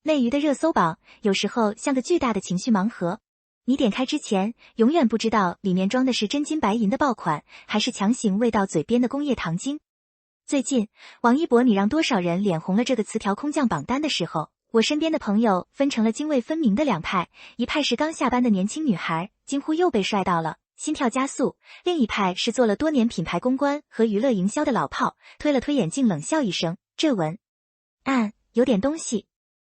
内娱的热搜榜有时候像个巨大的情绪盲盒，你点开之前永远不知道里面装的是真金白银的爆款，还是强行喂到嘴边的工业糖精。最近，王一博你让多少人脸红了这个词条空降榜单的时候，我身边的朋友分成了泾渭分明的两派，一派是刚下班的年轻女孩，惊呼又被帅到了，心跳加速；另一派是做了多年品牌公关和娱乐营销的老炮，推了推眼镜冷笑一声，这文案有点东西。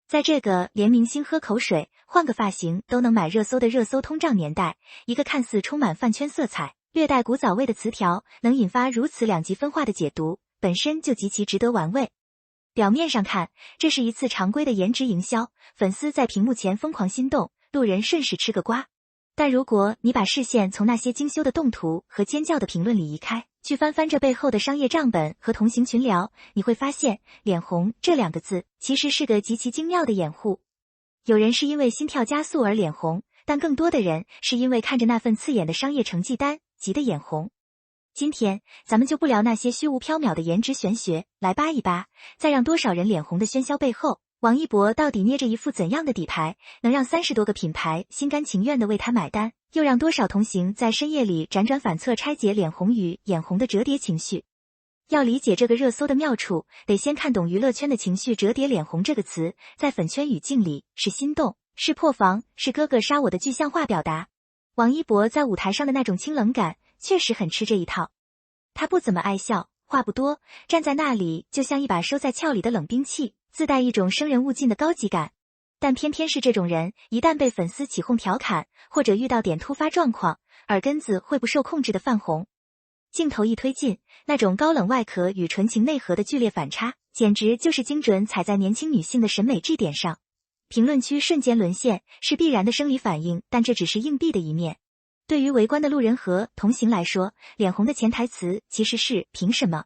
在这个连明星喝口水、换个发型都能买热搜的热搜通胀年代，一个看似充满饭圈色彩、略带古早味的词条，能引发如此两极分化的解读，本身就极其值得玩味。表面上看，这是一次常规的颜值营销，粉丝在屏幕前疯狂心动，路人顺势吃个瓜。但如果你把视线从那些精修的动图和尖叫的评论里移开，去翻翻这背后的商业账本和同行群聊，你会发现脸红这两个字其实是个极其精妙的掩护。有人是因为心跳加速而脸红，但更多的人是因为看着那份刺眼的商业成绩单急得眼红。今天咱们就不聊那些虚无缥缈的颜值玄学，来扒一扒在让多少人脸红的喧嚣背后，王一博到底捏着一副怎样的底牌，能让30多个品牌心甘情愿地为他买单，又让多少同行在深夜里辗转反侧拆解脸红与眼红的折叠情绪。要理解这个热搜的妙处，得先看懂娱乐圈的情绪折叠脸红这个词，在粉圈语境里是心动，是破防，是哥哥杀我的具象化表达。王一博在舞台上的那种清冷感确实很吃这一套。他不怎么爱笑，话不多，站在那里就像一把收在鞘里的冷兵器，自带一种生人勿近的高级感。但偏偏是这种人，一旦被粉丝起哄调侃，或者遇到点突发状况，耳根子会不受控制的泛红。镜头一推进，那种高冷外壳与纯情内核的剧烈反差，简直就是精准踩在年轻女性的审美质点上。评论区瞬间沦陷，是必然的生理反应，但这只是硬币的一面。对于围观的路人和同行来说，脸红的潜台词其实是凭什么？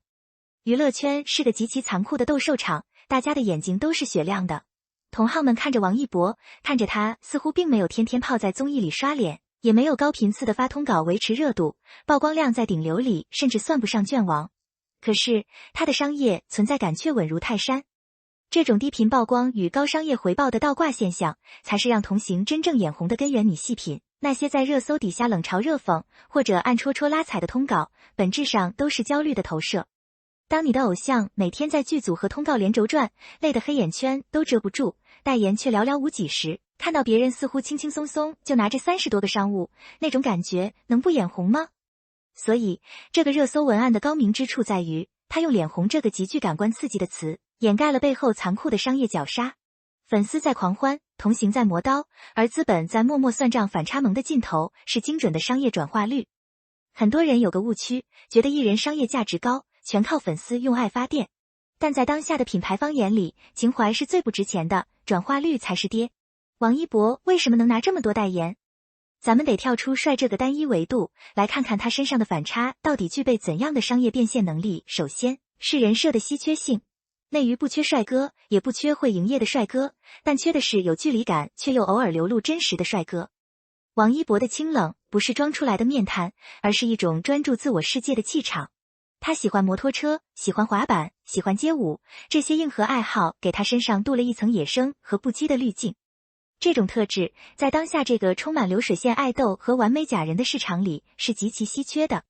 娱乐圈是个极其残酷的斗兽场，大家的眼睛都是雪亮的。同行们看着王一博，看着他似乎并没有天天泡在综艺里刷脸，也没有高频次的发通稿维持热度，曝光量在顶流里甚至算不上卷王。可是他的商业存在感却稳如泰山。这种低频曝光与高商业回报的倒挂现象，才是让同行真正眼红的根源。你细品那些在热搜底下冷嘲热讽或者暗戳戳拉踩的通稿，本质上都是焦虑的投射。当你的偶像每天在剧组和通告连轴转，累得黑眼圈都遮不住，代言却寥寥无几时，看到别人似乎轻轻松松就拿着30多个商务，那种感觉能不眼红吗？所以这个热搜文案的高明之处在于，他用脸红这个极具感官刺激的词，掩盖了背后残酷的商业绞杀。粉丝在狂欢，同行在磨刀，而资本在默默算账，反差萌的尽头是精准的商业转化率。很多人有个误区，觉得艺人商业价值高，全靠粉丝用爱发电。但在当下的品牌方眼里，情怀是最不值钱的，转化率才是爹。王一博为什么能拿这么多代言？咱们得跳出帅这个单一维度，来看看他身上的反差到底具备怎样的商业变现能力。首先是人设的稀缺性。内娱不缺帅哥，也不缺会营业的帅哥，但缺的是有距离感却又偶尔流露真实的帅哥。王一博的清冷不是装出来的面瘫，而是一种专注自我世界的气场。他喜欢摩托车，喜欢滑板，喜欢街舞，这些硬核爱好给他身上镀了一层野生和不羁的滤镜。这种特质在当下这个充满流水线爱豆和完美假人的市场里是极其稀缺的。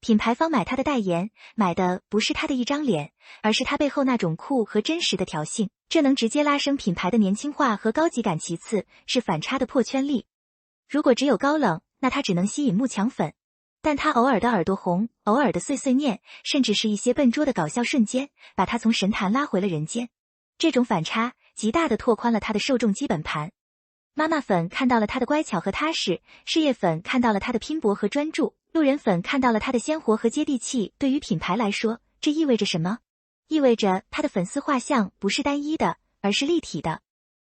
品牌方买他的代言，买的不是他的一张脸，而是他背后那种酷和真实的调性，这能直接拉升品牌的年轻化和高级感。其次是反差的破圈力。如果只有高冷，那他只能吸引慕强粉，但他偶尔的耳朵红，偶尔的碎碎念，甚至是一些笨拙的搞笑瞬间，把他从神坛拉回了人间。这种反差极大地拓宽了他的受众基本盘。妈妈粉看到了他的乖巧和踏实，事业粉看到了他的拼搏和专注，路人粉看到了他的鲜活和接地气。对于品牌来说，这意味着什么？意味着他的粉丝画像不是单一的，而是立体的。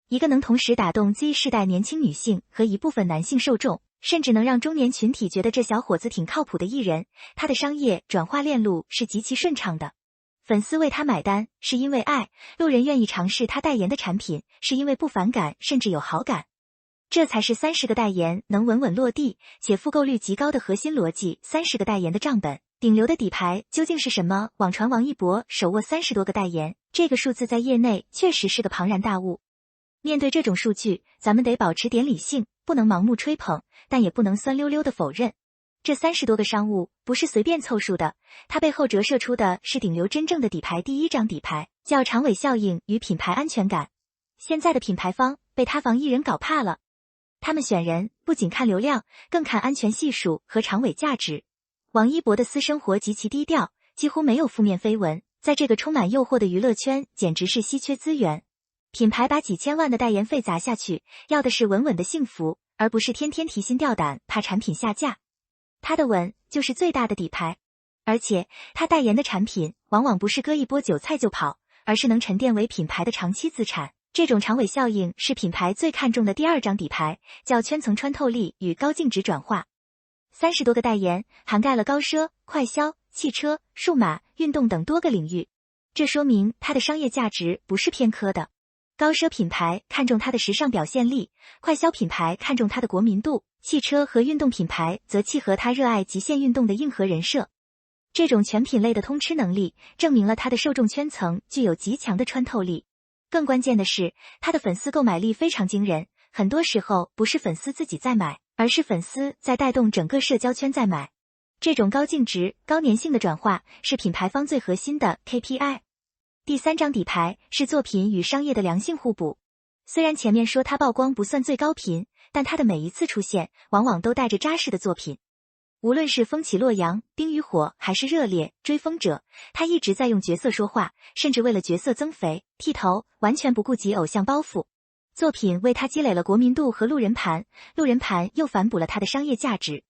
一个能同时打动 Z 世代年轻女性和一部分男性受众，甚至能让中年群体觉得这小伙子挺靠谱的艺人，他的商业转化链路是极其顺畅的。粉丝为他买单是因为爱，路人愿意尝试他代言的产品是因为不反感，甚至有好感。这才是30个代言能稳稳落地且复购率极高的核心逻辑。30个代言的账本，顶流的底牌究竟是什么？网传王一博手握30多个代言，这个数字在业内确实是个庞然大物。面对这种数据，咱们得保持点理性，不能盲目吹捧，但也不能酸溜溜的否认。这30多个商务不是随便凑数的，它背后折射出的是顶流真正的底牌。第一张底牌叫长尾效应与品牌安全感。现在的品牌方被塌房艺人搞怕了，他们选人不仅看流量，更看安全系数和长尾价值。王一博的私生活极其低调，几乎没有负面绯闻，在这个充满诱惑的娱乐圈简直是稀缺资源。品牌把几千万的代言费砸下去，要的是稳稳的幸福，而不是天天提心吊胆怕产品下架。他的稳就是最大的底牌，而且他代言的产品往往不是割一波韭菜就跑，而是能沉淀为品牌的长期资产。这种长尾效应是品牌最看重的第二张底牌，叫圈层穿透力与高净值转化。30多个代言涵盖了高奢、快消、汽车、数码、运动等多个领域，这说明它的商业价值不是偏科的。高奢品牌看重它的时尚表现力，快消品牌看重它的国民度，汽车和运动品牌则契合它热爱极限运动的硬核人设。这种全品类的通吃能力，证明了它的受众圈层具有极强的穿透力。更关键的是，他的粉丝购买力非常惊人，很多时候不是粉丝自己在买，而是粉丝在带动整个社交圈在买。这种高净值、高粘性的转化是品牌方最核心的 KPI。第三张底牌是作品与商业的良性互补。虽然前面说它曝光不算最高频，但它的每一次出现，往往都带着扎实的作品。无论是风起洛阳、冰与火，还是热烈、追风者，他一直在用角色说话，甚至为了角色增肥、剃头，完全不顾及偶像包袱。作品为他积累了国民度和路人盘，路人盘又反哺了他的商业价值。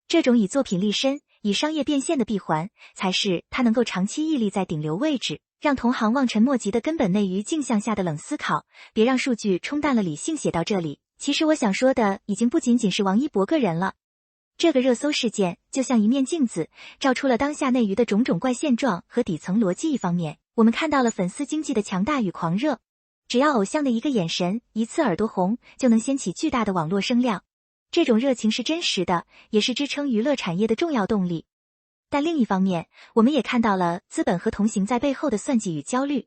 这种以作品立身、以商业变现的闭环，才是他能够长期屹立在顶流位置，让同行望尘莫及的根本内于镜像下的冷思考。别让数据冲淡了理性。写到这里，其实我想说的已经不仅仅是王一博个人了。这个热搜事件就像一面镜子，照出了当下内娱的种种怪现状和底层逻辑。一方面，我们看到了粉丝经济的强大与狂热，只要偶像的一个眼神、一次耳朵红，就能掀起巨大的网络声量。这种热情是真实的，也是支撑娱乐产业的重要动力。但另一方面，我们也看到了资本和同行在背后的算计与焦虑。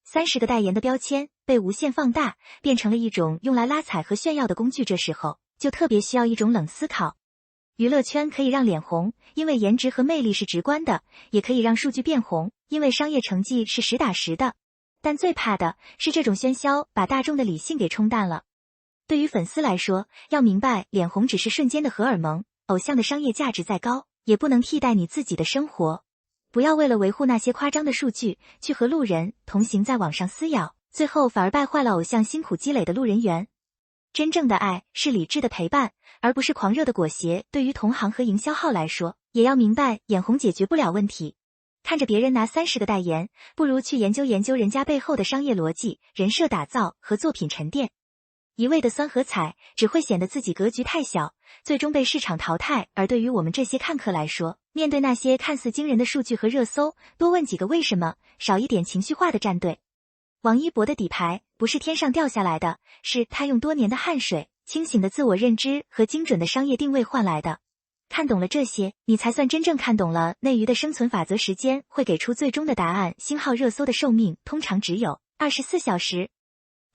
30个代言的标签被无限放大，变成了一种用来拉踩和炫耀的工具。这时候就特别需要一种冷思考。娱乐圈可以让脸红，因为颜值和魅力是直观的，也可以让数据变红，因为商业成绩是实打实的。但最怕的是这种喧嚣把大众的理性给冲淡了。对于粉丝来说，要明白脸红只是瞬间的荷尔蒙，偶像的商业价值再高，也不能替代你自己的生活。不要为了维护那些夸张的数据，去和路人同行在网上撕咬，最后反而败坏了偶像辛苦积累的路人缘。真正的爱是理智的陪伴，而不是狂热的裹挟。对于同行和营销号来说，也要明白眼红解决不了问题。看着别人拿30个代言，不如去研究研究人家背后的商业逻辑、人设打造和作品沉淀。一味的酸和踩，只会显得自己格局太小，最终被市场淘汰。而对于我们这些看客来说，面对那些看似惊人的数据和热搜，多问几个为什么，少一点情绪化的站队。王一博的底牌不是天上掉下来的，是他用多年的汗水、清醒的自我认知和精准的商业定位换来的。看懂了这些，你才算真正看懂了内娱的生存法则。时间会给出最终的答案。星号热搜的寿命通常只有24小时。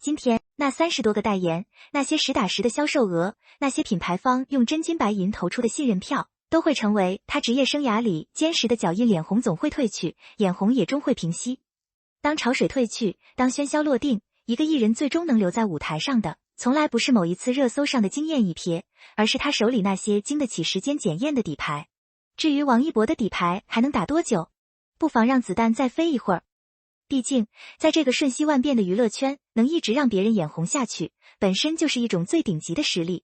今天那30多个代言，那些实打实的销售额，那些品牌方用真金白银投出的信任票，都会成为他职业生涯里坚实的脚印。脸红总会褪去，眼红也终会平息。当潮水退去，当喧嚣落定，一个艺人最终能留在舞台上的，从来不是某一次热搜上的惊艳一瞥，而是他手里那些经得起时间检验的底牌。至于王一博的底牌还能打多久，不妨让子弹再飞一会儿。毕竟，在这个瞬息万变的娱乐圈，能一直让别人眼红下去，本身就是一种最顶级的实力。